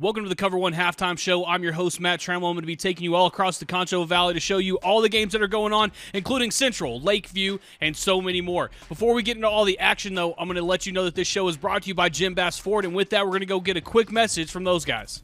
Welcome to the Cover 1 Halftime Show. I'm your host, Matt Trammell. I'm going to be taking you all across the Concho Valley to show you all the games that are going on, including Central, Lakeview, and so many more. Before we get into all the action, though, I'm going to let you know that this show is brought to you by Jim Bass Ford, and with that, we're going to go get a quick message from those guys.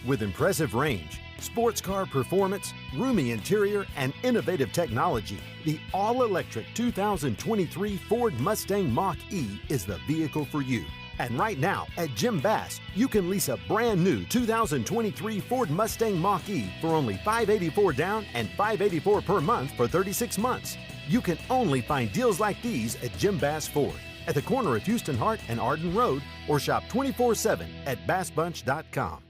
With impressive range, sports car performance, roomy interior, and innovative technology, the all-electric 2023 Ford Mustang Mach-E is the vehicle for you. And right now, at Jim Bass, you can lease a brand new 2023 Ford Mustang Mach-E for only $584 down and $584 per month for 36 months. You can only find deals like these at Jim Bass Ford, at the corner of Houston Hart and Arden Road, or shop 24/7 at bassbunch.com.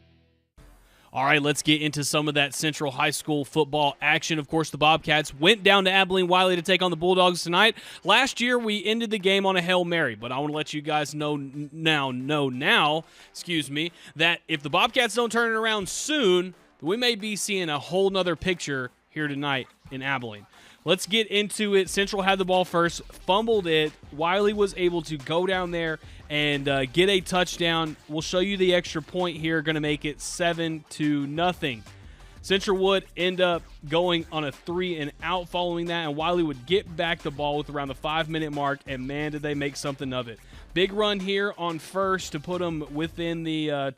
All right, let's get into some of that Central High School football action. Of course, the Bobcats went down to Abilene Wylie to take on the Bulldogs tonight. Last year, we ended the game on a Hail Mary, but I want to let you guys know now, that if the Bobcats don't turn it around soon, we may be seeing a whole nother picture here tonight in Abilene. Let's get into it. Central had the ball first, fumbled it. Wylie was able to go down there and get a touchdown. We'll show you the extra point here, going to make it 7-0. Central would end up going on a 3-and-out following that, and Wylie would get back the ball with around the 5-minute mark, and man, did they make something of it. Big run here on first to put them within the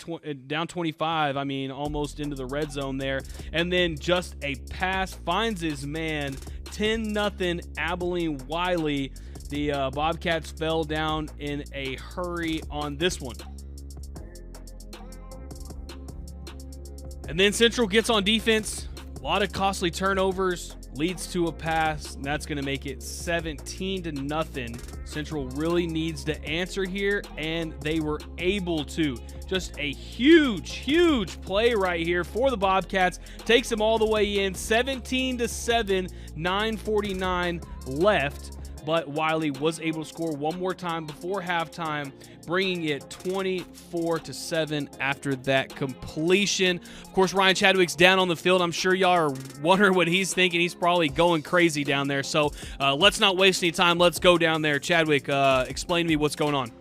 down 25, almost into the red zone there. And then just a pass finds his man, 10-0 Abilene Wylie. The Bobcats fell down in a hurry on this one. And then Central gets on defense. A lot of costly turnovers, leads to a pass, and that's going to make it 17-0. Central really needs to answer here, and they were able to. Just a huge play right here for the Bobcats. Takes them all the way in, 17-7, 9:49 left. But Wylie was able to score one more time before halftime, bringing it 24-7 after that completion. Of course, Ryan Chadwick's down on the field. I'm sure y'all are wondering what he's thinking. He's probably going crazy down there. So let's not waste any time. Let's go down there. Chadwick, explain to me what's going on.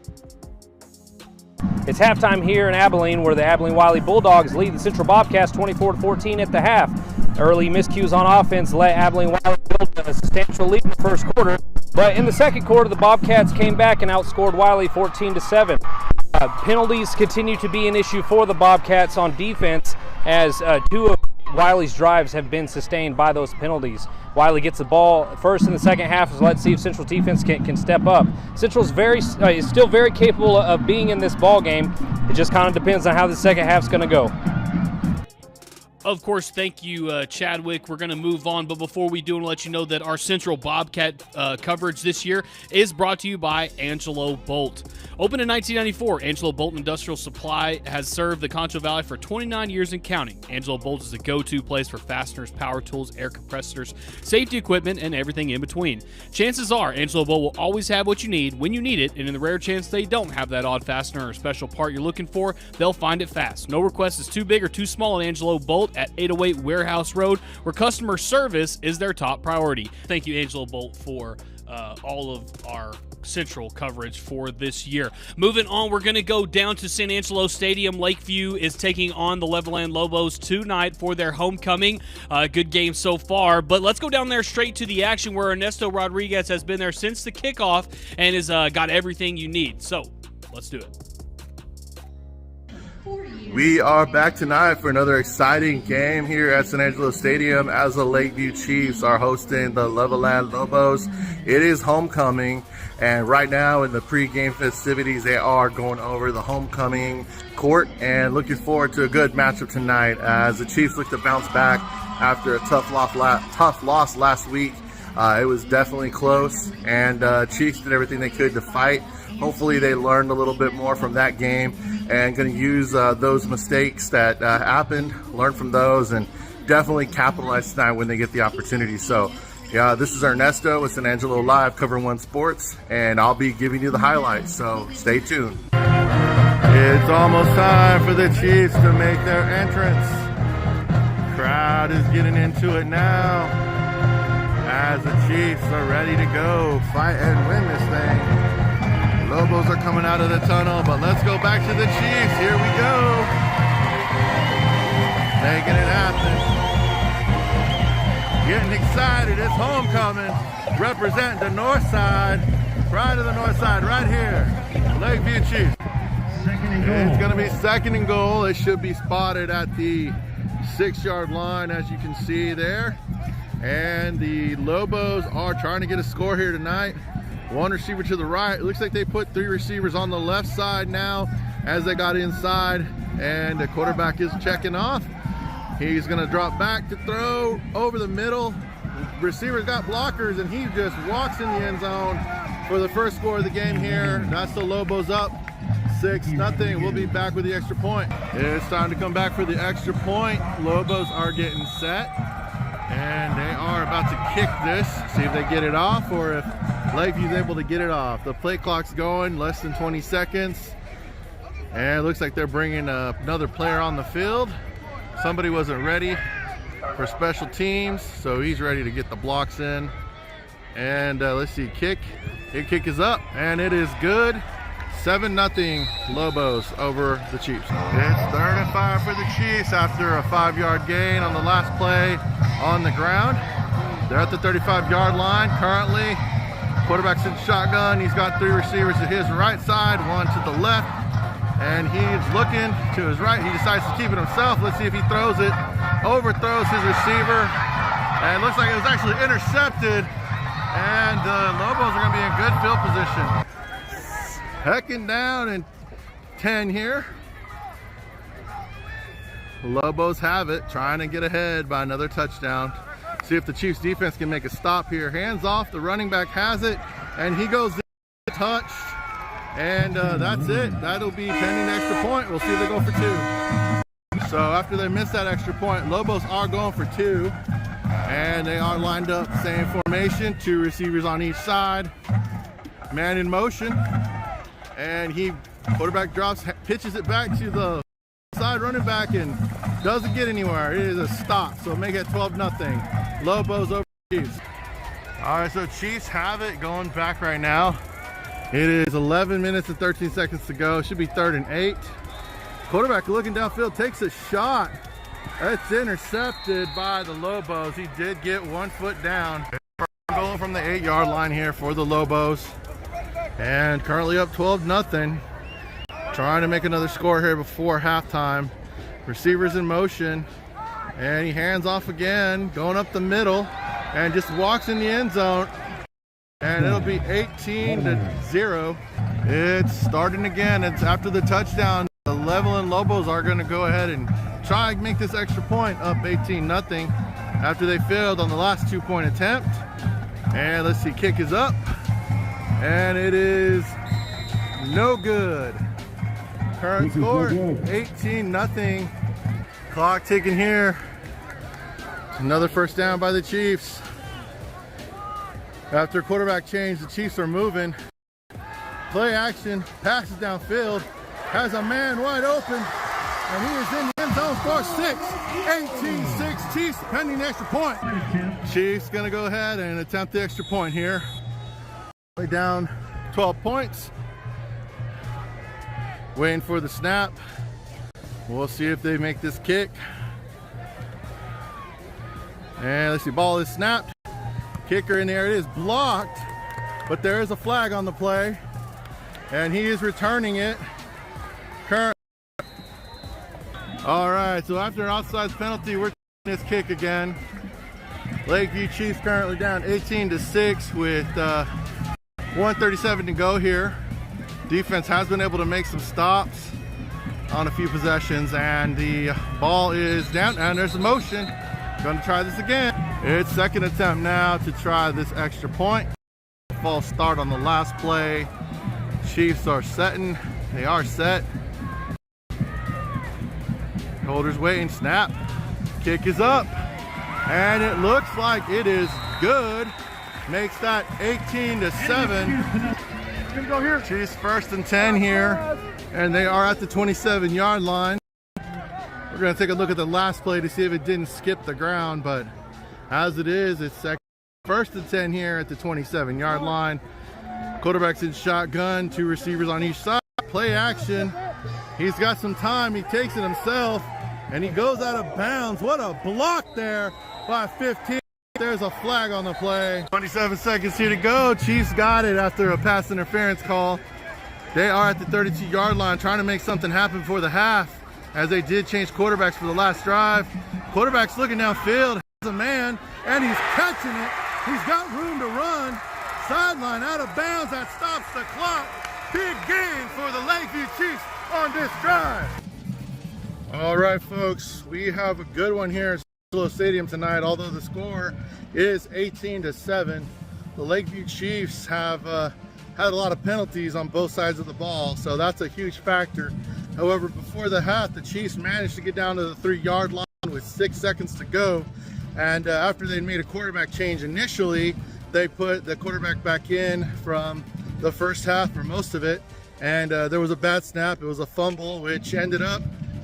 It's halftime here in Abilene, where the Abilene Wylie Bulldogs lead the Central Bobcats 24-14 at the half. Early miscues on offense let Abilene Wylie build a substantial lead in the first quarter, but in the second quarter, the Bobcats came back and outscored Wylie 14-7. Penalties continue to be an issue for the Bobcats on defense, as two of Wylie's drives have been sustained by those penalties. Wylie gets the ball first in the second half, so let's see if Central defense can step up. Central's is still very capable of being in this ball game. It just kind of depends on how the second half's going to go. Of course, thank you, Chadwick. We're going to move on, but before we do, I want to let you know that our Central Bobcat coverage this year is brought to you by Angelo Bolt. Opened in 1994, Angelo Bolt Industrial Supply has served the Concho Valley for 29 years and counting. Angelo Bolt is the go-to place for fasteners, power tools, air compressors, safety equipment, and everything in between. Chances are, Angelo Bolt will always have what you need when you need it, and in the rare chance they don't have that odd fastener or special part you're looking for, they'll find it fast. No request is too big or too small at Angelo Bolt at 808 Warehouse Road, where customer service is their top priority. Thank you, Angelo Bolt, for all of our Central coverage for this year. Moving on, we're going to go down to San Angelo Stadium. Lakeview is taking on the Levelland Lobos tonight for their homecoming. Good game so far, but let's go down there straight to the action, where Ernesto Rodriguez has been there since the kickoff and has got everything you need. So let's do it. We are back tonight for another exciting game here at San Angelo Stadium, as the Lakeview Chiefs are hosting the Levelland Lobos. It is homecoming, and right now in the pregame festivities, they are going over the homecoming court, and looking forward to a good matchup tonight as the Chiefs look to bounce back after a tough loss last week. It was definitely close, and Chiefs did everything they could to fight. Hopefully they learned a little bit more from that game, and going to use those mistakes that happened, learn from those, and definitely capitalize tonight when they get the opportunity. So, yeah, this is Ernesto with San Angelo Live, Cover1 Sports, and I'll be giving you the highlights, so stay tuned. It's almost time for the Chiefs to make their entrance. Crowd is getting into it now, as the Chiefs are ready to go fight and win this thing. Lobos are coming out of the tunnel, but let's go back to the Chiefs. Here we go. Making it happen. Getting excited. It's homecoming. Representing the north side. Right to the north side, right here. Lakeview Chiefs. It's going to be 2nd and goal. It should be spotted at the 6-yard line, as you can see there. And the Lobos are trying to get a score here tonight. 1 receiver to the right. It looks like they put 3 receivers on the left side now as they got inside. And the quarterback is checking off. He's going to drop back to throw over the middle. Receiver's got blockers, and he just walks in the end zone for the first score of the game here. That's the Lobos up 6-0. We'll be back with the extra point. It's time to come back for the extra point. Lobos are getting set, and they are about to kick this. See if they get it off or if Lakeview's able to get it off. The play clock's going, less than 20 seconds. And it looks like they're bringing another player on the field. Somebody wasn't ready for special teams, so he's ready to get the blocks in. And let's see, kick. Kick is up, and it is good. 7-0 Lobos over the Chiefs. It's 3rd and 5 for the Chiefs after a 5-yard gain on the last play on the ground. They're at the 35-yard line currently. Quarterback's in shotgun. He's got 3 receivers to his right side, 1 to the left. And he's looking to his right. He decides to keep it himself. Let's see if he throws it. Overthrows his receiver. And it looks like it was actually intercepted. And the Lobos are going to be in good field position. 2nd down and 10 here. Lobos have it, trying to get ahead by another touchdown. See if the Chiefs defense can make a stop here. Hands off, the running back has it, and he goes in, touched. And that's it. That'll be pending the extra point. We'll see if they go for 2. So after they miss that extra point, Lobos are going for 2. And they are lined up, same formation, 2 receivers on each side. Man in motion. And quarterback drops, pitches it back to the side running back and doesn't get anywhere. It is a stop, so make it 12-0. Lobos over Chiefs. All right, so Chiefs have it going back right now. It is 11 minutes and 13 seconds to go. It should be 3rd and 8. Quarterback looking downfield, takes a shot. That's intercepted by the Lobos. He did get 1 foot down. Going from the 8-yard line here for the Lobos. And currently up 12-0. Trying to make another score here before halftime. Receivers in motion. And he hands off again, going up the middle. And just walks in the end zone. And it'll be 18-0. It's starting again. It's after the touchdown. The Levelland Lobos are going to go ahead and try and make this extra point up 18-0 after they failed on the last 2-point attempt. And let's see, kick is up. And it is no good. Current score, 18-0. Clock ticking here. Another first down by the Chiefs. After quarterback change, the Chiefs are moving. Play action, passes downfield, has a man wide open, and he is in the end zone for 6. 18-6 Chiefs, pending the extra point. Chiefs gonna go ahead and attempt the extra point here. Way down 12 points. Waiting for the snap. We'll see if they make this kick. And let's see, ball is snapped. Kicker in there, it is blocked, but there is a flag on the play, and he is returning it. All right, so after an outside penalty, we're taking this kick again. Lakeview Chiefs currently down 18-6 with 1:37 to go here. Defense has been able to make some stops on a few possessions, and the ball is down, and there's a motion. Gonna try this again. It's 2nd attempt now to try this extra point. False start on the last play. Chiefs are setting. They are set. Holders waiting. Snap. Kick is up. And it looks like it is good. Makes that 18-7. Go here. Chiefs 1st and 10 here. And they are at the 27-yard line. We're going to take a look at the last play to see if it didn't skip the ground, but as it is, it's 1st and 10 here at the 27-yard line. Quarterback's in shotgun, 2 receivers on each side. Play action. He's got some time. He takes it himself, and he goes out of bounds. What a block there by 15. There's a flag on the play. 27 seconds here to go. Chiefs got it after a pass interference call. They are at the 32-yard line trying to make something happen before the half, as they did change quarterbacks for the last drive. Quarterback's looking downfield, has a man, and he's catching it. He's got room to run. Sideline out of bounds. That stops the clock. Big game for the Lakeview Chiefs on this drive. All right, folks, we have a good one here at Angelo Stadium tonight. Although the score is 18-7, the Lakeview Chiefs have had a lot of penalties on both sides of the ball, so that's a huge factor. However, before the half, the Chiefs managed to get down to the 3-yard line with 6 seconds to go, and after they made a quarterback change initially, they put the quarterback back in from the first half for most of it, and there was a bad snap. It was a fumble, which ended up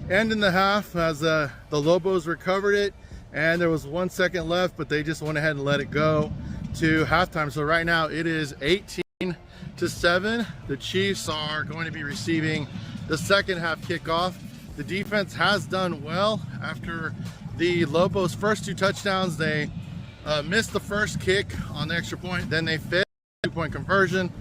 ending the half as the Lobos recovered it, and there was 1 second left, but they just went ahead and let it go to halftime. So right now it is 18-7. The Chiefs are going to be receiving the second half kickoff. The defense has done well. After the Lobos' first 2 touchdowns, they missed the first kick on the extra point, then they failed the 2-point conversion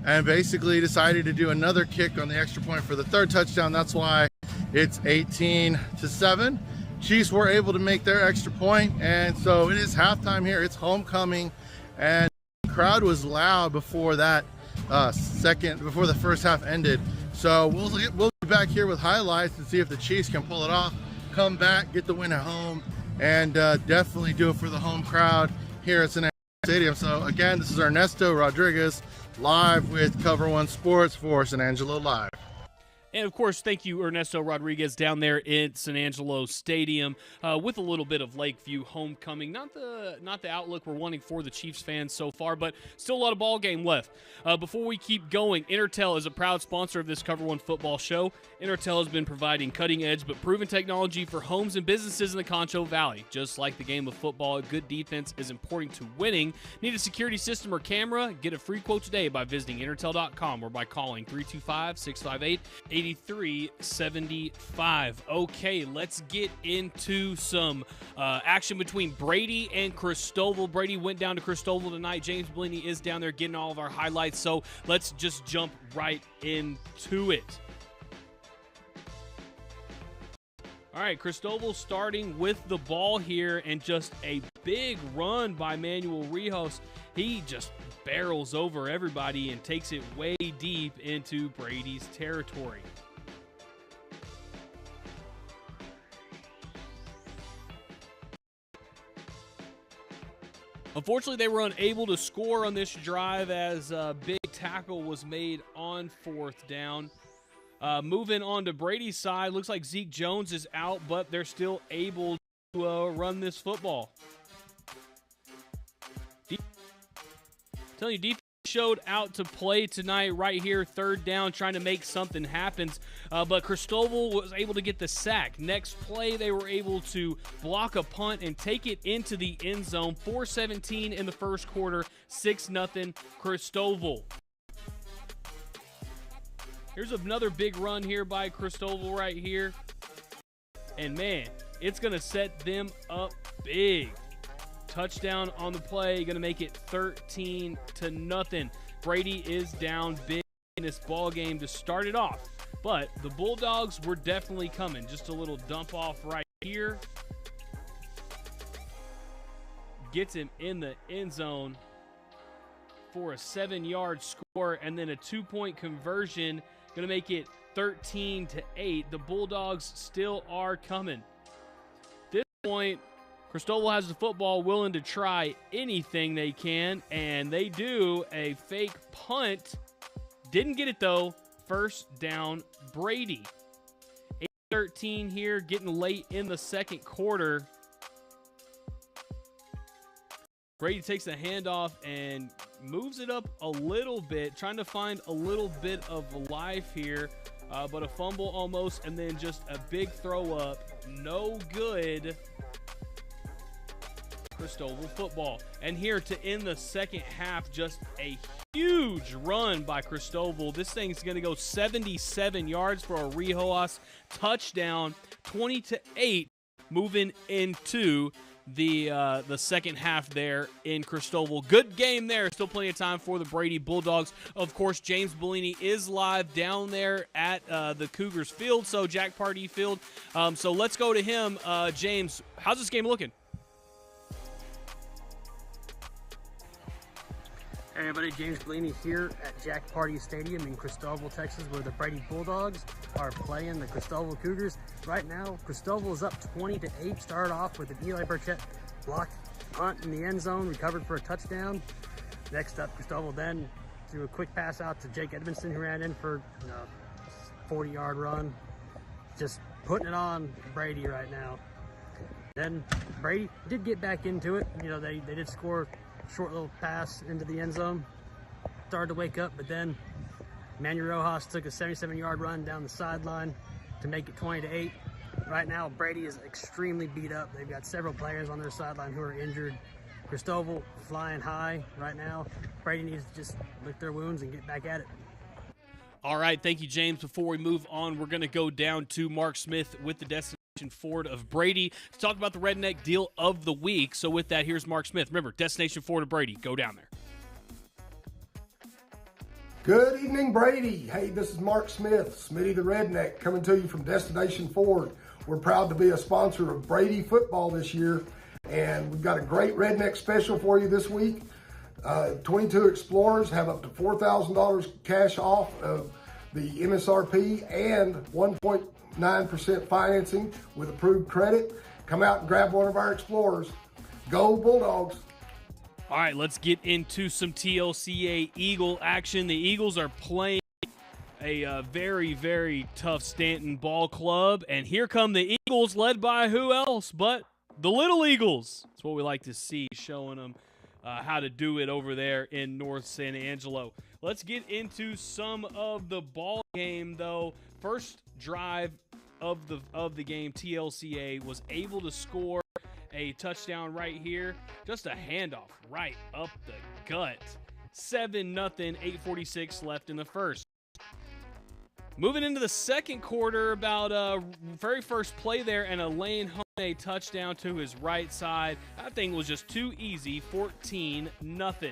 and basically decided to do another kick on the extra point for the 3rd touchdown. That's why it's 18-7. Chiefs were able to make their extra point, and so it is halftime here. It's homecoming, and the crowd was loud before that before the first half ended. So we'll be back here with highlights and see if the Chiefs can pull it off, come back, get the win at home, and definitely do it for the home crowd here at San Angelo Stadium. So again, this is Ernesto Rodriguez live with COVER1 Sports for San Angelo Live. And, of course, thank you, Ernesto Rodriguez, down there in San Angelo Stadium with a little bit of Lakeview homecoming. Not the outlook we're wanting for the Chiefs fans so far, but still a lot of ball game left. Before we keep going, Intertel is a proud sponsor of this COVER1 football show. Intertel has been providing cutting-edge but proven technology for homes and businesses in the Concho Valley. Just like the game of football, a good defense is important to winning. Need a security system or camera? Get a free quote today by visiting Intertel.com or by calling 325-658-8375. Okay, let's get into some action between Brady and Christoval. Brady went down to Christoval tonight. James Bellini is down there getting all of our highlights, so let's just jump right into it. All right, Christoval starting with the ball here, and just a big run by Manuel Rijos. He just barrels over everybody and takes it way deep into Brady's territory. Unfortunately, they were unable to score on this drive as a big tackle was made on 4th down. Moving on to Brady's side, looks like Zeke Jones is out, but they're still able to run this football. Telling you, defense showed out to play tonight right here, 3rd down, trying to make something happen. But Christoval was able to get the sack. Next play, they were able to block a punt and take it into the end zone. 4:17 in the first quarter, 6-0 Christoval. Here's another big run here by Christoval right here. And man, it's going to set them up big. Touchdown on the play, going to make it 13-0. Brady is down big in this ball game to start it off. But the Bulldogs were definitely coming. Just a little dump off right here. Gets him in the end zone for a 7-yard score, and then a 2-point conversion. Going to make it 13-8. The Bulldogs still are coming. At this point, Christoval has the football, willing to try anything they can, and they do. A fake punt. Didn't get it, though. 1st down, Brady. 8-13 here, getting late in the second quarter. Brady takes the handoff and moves it up a little bit, trying to find a little bit of life here, but a fumble almost, and then just a big throw up. No good. Christoval football. And here to end the second half, just a huge run by Cristobal. This thing's going to go 77 yards for a Riojas touchdown, 20-8, moving into the second half there in Cristobal. Good game there. Still plenty of time for the Brady Bulldogs. Of course, James Bellini is live down there at the Cougars field, so Jack Pardee Field. So let's go to him. James, how's this game looking? Hey everybody, James Bellini here at Jack Pardee Stadium in Cristobal, Texas, where the Brady Bulldogs are playing the Cristobal Cougars. Right now, Cristobal is up 20-8. Started off with an Eli Burchett block punt in the end zone, recovered for a touchdown. Next up, Cristobal then threw a quick pass out to Jake Edmondson, who ran in for a 40-yard run. Just putting it on Brady right now. Then Brady did get back into it. They did score short little pass into the end zone. Started to wake up, but then Manuel Rojas took a 77-yard run down the sideline to make it 20-8. Right now, Brady is extremely beat up. They've got several players on their sideline who are injured. Cristobal flying high right now. Brady needs to just lick their wounds and get back at it. All right, thank you, James. Before we move on, we're going to go down to Mark Smith with the Destination Ford of Brady to talk about the Redneck Deal of the Week. So with that, here's Mark Smith. Remember, Destination Ford of Brady. Go down there. Good evening, Brady. Hey, this is Mark Smith, Smitty the Redneck, coming to you from Destination Ford. We're proud to be a sponsor of Brady football this year, and we've got a great Redneck special for you this week. 22 Explorers have up to $4,000 cash off of the MSRP and 1.9% financing with approved credit. Come out and grab one of our Explorers. Go Bulldogs. All right, let's get into some TLCA Eagle action. The Eagles are playing a very, very tough Stanton ball club, and here come the Eagles, led by who else but the Little Eagles. That's what we like to see, showing them how to do it over there in North San Angelo. Let's get into some of the ball game, though. First drive of the game, TLCA was able to score a touchdown right here. Just a handoff right up the gut. 7-0, 8:46 left in the first. Moving into the second quarter, about very first play there, and a Lane Hone touchdown to his right side. That thing was just too easy, 14-0.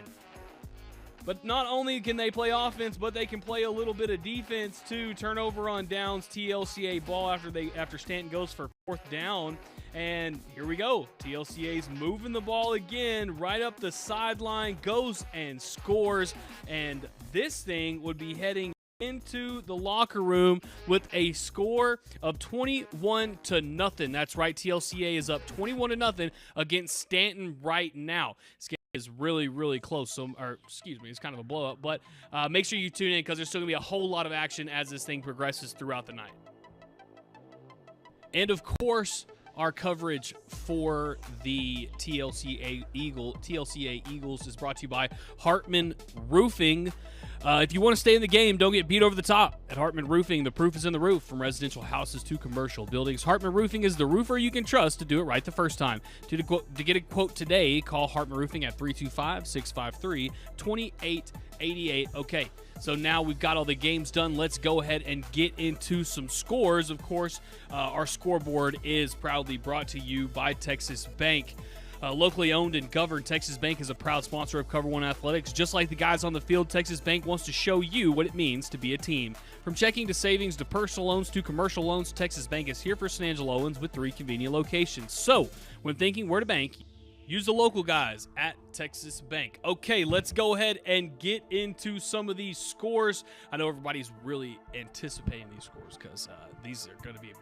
But not only can they play offense, but they can play a little bit of defense too. Turnover on downs, TLCA ball after Stanton goes for fourth down. And here we go. TLCA's moving the ball again, right up the sideline, goes and scores. And this thing would be heading into the locker room with a score of 21-0. That's right, TLCA is up 21-0 against Stanton right now. This game is really, really close. It's kind of a blowout, but make sure you tune in because there's still going to be a whole lot of action as this thing progresses throughout the night. And of course, our coverage for the TLCA Eagles is brought to you by Hartman Roofing. If you want to stay in the game, don't get beat over the top. At Hartman Roofing, the proof is in the roof. From residential houses to commercial buildings, Hartman Roofing is the roofer you can trust to do it right the first time. To get a quote today, call Hartman Roofing at 325-653-2888. Okay, so now we've got all the games done. Let's go ahead and get into some scores. Of course, our scoreboard is proudly brought to you by Texas Bank. Locally owned and governed, Texas Bank is a proud sponsor of COVER1 Athletics. Just like the guys on the field, Texas Bank wants to show you what it means to be a team. From checking to savings to personal loans to commercial loans, Texas Bank is here for San Angeloans with 3 convenient locations. So, when thinking where to bank, use the local guys at Texas Bank. Okay, let's go ahead and get into some of these scores. I know everybody's really anticipating these scores because these are going to be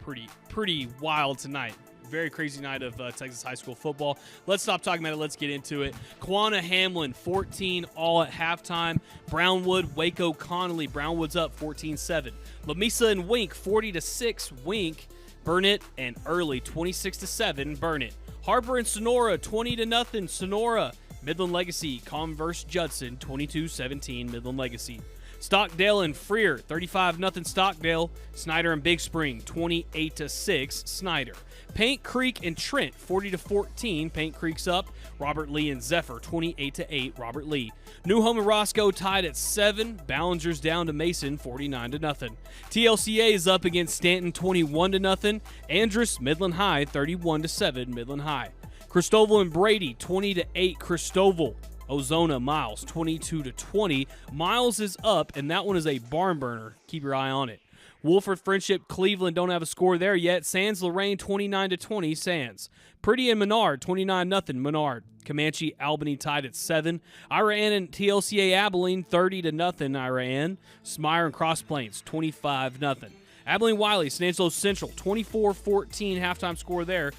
pretty wild tonight. Very crazy night of Texas high school football. Let's stop talking about it. Let's get into it. Quanah Hamlin, 14 all at halftime. Brownwood, Waco Connolly. Brownwood's up 14-7. Lamesa and Wink, 40-6. Wink. Burnett and Early, 26-7. Burnett. Harper and Sonora, 20-0. Sonora. Midland Legacy, Converse Judson, 22-17. Midland Legacy. Stockdale and Freer, 35-0 Stockdale. Snyder and Big Spring, 28-6 Snyder. Paint Creek and Trent, 40-14. Paint Creek's up. Robert Lee and Zephyr, 28-8. Robert Lee. New Home and Roscoe tied at 7. Ballinger's down to Mason, 49-0. TLCA is up against Stanton, 21-0. Andrus, Midland High, 31-7. Midland High. Christoval and Brady, 20-8. Christoval. Ozona, Miles, 22-20. Miles is up, and that one is a barn burner. Keep your eye on it. Wolford, Friendship, Cleveland don't have a score there yet. Sands, Lorraine, 29-20. Sands. Pretty and Menard, 29-0. Menard. Comanche, Albany tied at 7. Ira Ann and TLCA Abilene, 30-0. Ira Ann. Smyre and Cross Plains, 25-0. Abilene, Wylie, San Angelo Central, 24-14 halftime score there.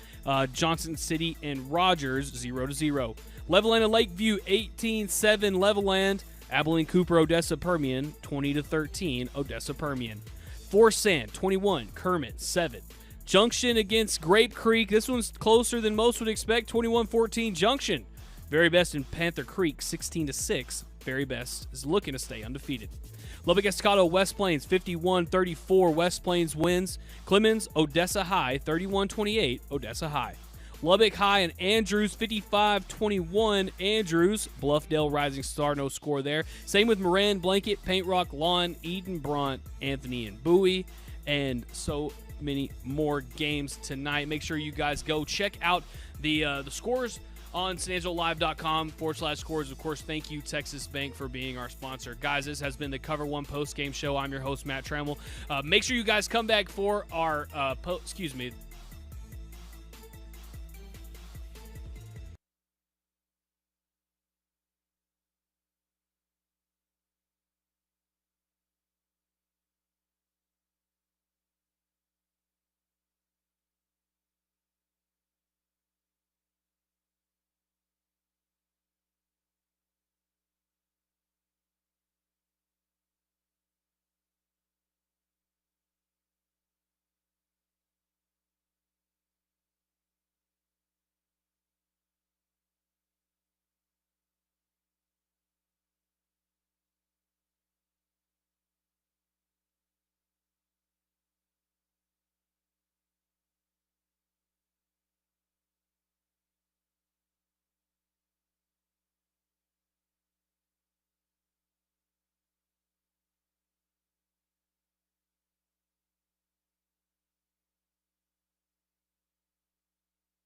Johnson City and Rogers, 0-0. Levelland and Lakeview, 18-7 Levelland. Abilene, Cooper, Odessa, Permian, 20-13 Odessa, Permian. Forsan, 21, Kermit, 7. Junction against Grape Creek. This one's closer than most would expect, 21-14 Junction. Very best in Panther Creek, 16-6. Very best is looking to stay undefeated. Lubbock Estacado, West Plains, 51-34. West Plains wins. Clemens, Odessa High, 31-28. Odessa High. Lubbock High and Andrews, 55-21. Andrews. Bluffdale Rising Star, no score there. Same with Moran, Blanket, Paint Rock, Lawn, Eden, Bront, Anthony, and Bowie. And so many more games tonight. Make sure you guys go check out the scores on SanAngeloLive.com/scores. Of course, thank you, Texas Bank, for being our sponsor. Guys, this has been the Cover One post-game show. I'm your host, Matt Trammell. Make sure you guys come back for our,